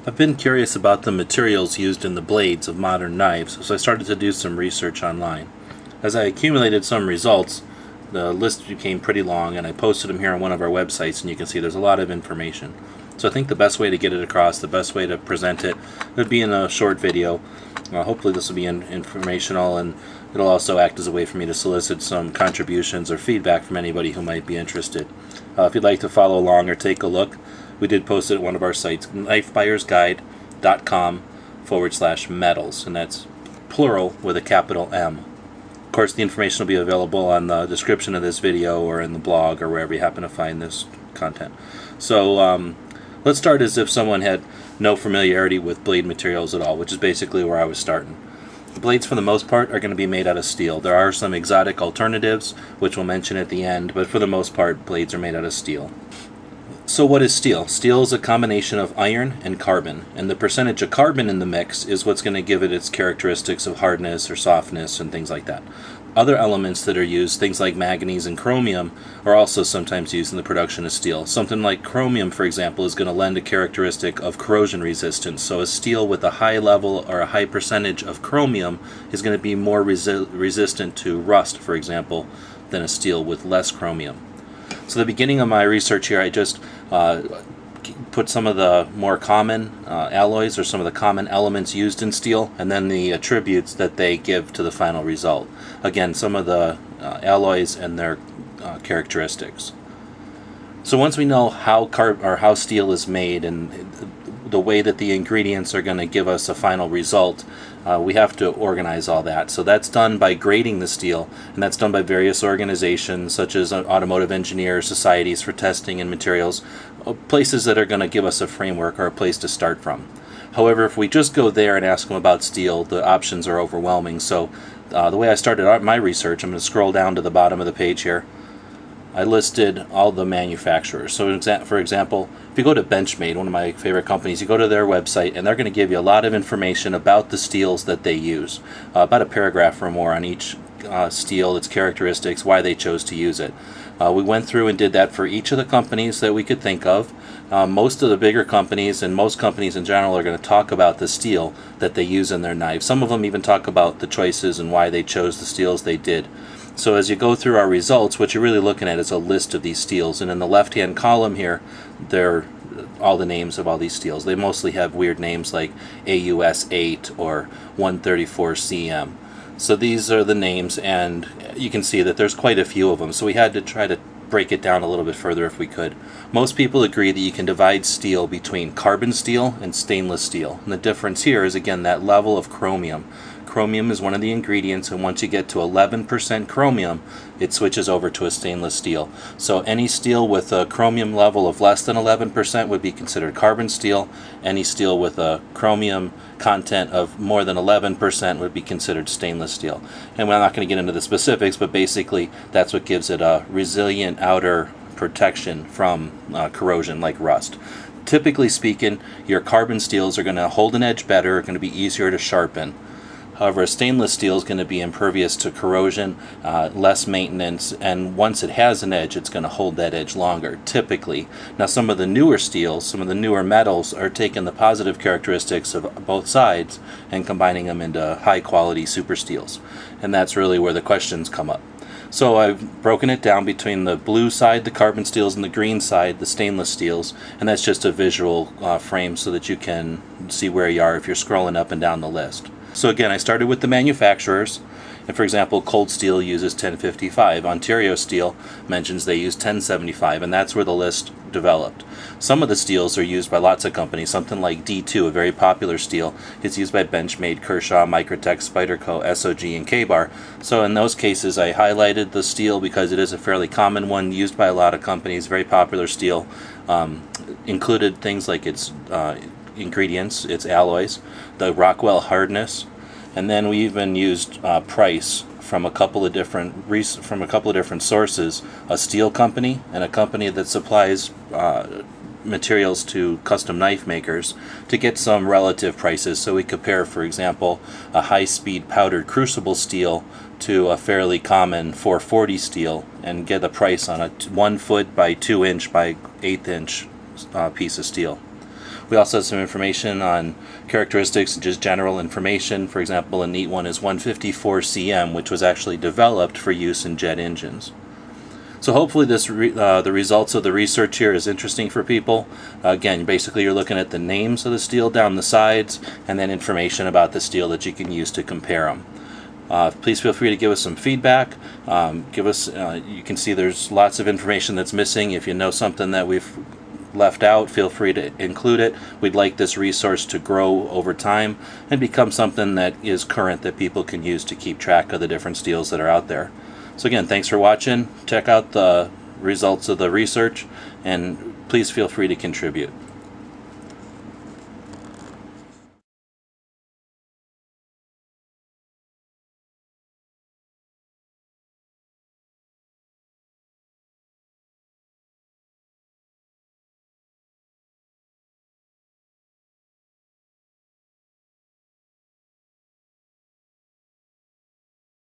I've been curious about the materials used in the blades of modern knives, so I started to do some research online. As I accumulated some results, the list became pretty long, and I posted them here on one of our websites, and you can see there's a lot of information. So I think the best way to get it across, the best way to present it, would be in a short video. Hopefully this will be informational, and it'll also act as a way for me to solicit some contributions or feedback from anybody who might be interested. If you'd like to follow along or take a look, we did post it at one of our sites, knifebuyersguide.com/metals, and that's plural with a capital M. Of course, the information will be available on the description of this video or in the blog or wherever you happen to find this content. So let's start as if someone had no familiarity with blade materials at all, which is basically where I was starting. The blades, for the most part, are going to be made out of steel. There are some exotic alternatives, which we'll mention at the end, but for the most part, blades are made out of steel. So what is steel? Steel is a combination of iron and carbon, and the percentage of carbon in the mix is what's going to give it its characteristics of hardness or softness and things like that. Other elements that are used, things like manganese and chromium, are also sometimes used in the production of steel. Something like chromium, for example, is going to lend a characteristic of corrosion resistance. So a steel with a high level or a high percentage of chromium is going to be more resistant to rust, for example, than a steel with less chromium. So the beginning of my research here, I just put some of the more common alloys or some of the common elements used in steel, and then the attributes that they give to the final result. Again, some of the alloys and their characteristics. So once we know how steel is made and the way that the ingredients are going to give us a final result, we have to organize all that. So that's done by grading the steel, and that's done by various organizations such as automotive engineers, societies for testing and materials, places that are going to give us a framework or a place to start from. However, if we just go there and ask them about steel, the options are overwhelming. So the way I started my research, I'm going to scroll down to the bottom of the page here. I listed all the manufacturers. So for example, if you go to Benchmade, one of my favorite companies, you go to their website and they're going to give you a lot of information about the steels that they use. About a paragraph or more on each steel, its characteristics, why they chose to use it. We went through and did that for each of the companies that we could think of. Most of the bigger companies and most companies in general are going to talk about the steel that they use in their knives. Some of them even talk about the choices and why they chose the steels they did. So as you go through our results, what you're really looking at is a list of these steels, and in the left-hand column here, they're all the names of all these steels. They mostly have weird names like AUS 8 or 134 CM. So these are the names, and you can see that there's quite a few of them. So we had to try to break it down a little bit further if we could. Most people agree that you can divide steel between carbon steel and stainless steel. And the difference here is, again, that level of chromium. Chromium is one of the ingredients, and once you get to 11% chromium, it switches over to a stainless steel. So any steel with a chromium level of less than 11% would be considered carbon steel. Any steel with a chromium content of more than 11% would be considered stainless steel. And we're not going to get into the specifics, but basically that's what gives it a resilient outer protection from corrosion like rust. Typically speaking, your carbon steels are going to hold an edge better, are going to be easier to sharpen. However, a stainless steel is going to be impervious to corrosion, less maintenance, and once it has an edge, it's going to hold that edge longer, typically. Now, some of the newer steels, some of the newer metals are taking the positive characteristics of both sides and combining them into high-quality super steels. And that's really where the questions come up. So I've broken it down between the blue side, the carbon steels, and the green side, the stainless steels, and that's just a visual frame so that you can see where you are if you're scrolling up and down the list. So again, I started with the manufacturers, and for example, Cold Steel uses 1055. Ontario Steel mentions they use 1075, and that's where the list developed. Some of the steels are used by lots of companies. Something like D2, a very popular steel, is used by Benchmade, Kershaw, Microtech, Spyderco, SOG, and K-Bar. So in those cases, I highlighted the steel because it is a fairly common one used by a lot of companies, very popular steel. Included things like its ingredients, its alloys, the Rockwell hardness, and then we even used price from a couple of different sources, a steel company and a company that supplies materials to custom knife makers, to get some relative prices. So we compare, for example, a high-speed powdered crucible steel to a fairly common 440 steel and get a price on a 1 foot by 2 inch by 1/8 inch piece of steel. We also have some information on characteristics and just general information. For example, a neat one is 154 cm, which was actually developed for use in jet engines. So hopefully the results of the research here is interesting for people. Again, basically you're looking at the names of the steel down the sides and then information about the steel that you can use to compare them. Please feel free to give us some feedback. You can see there's lots of information that's missing. If you know something that we've left out, feel free to include it. We'd like this resource to grow over time and become something that is current that people can use to keep track of the different steels that are out there. So again, thanks for watching. Check out the results of the research and please feel free to contribute.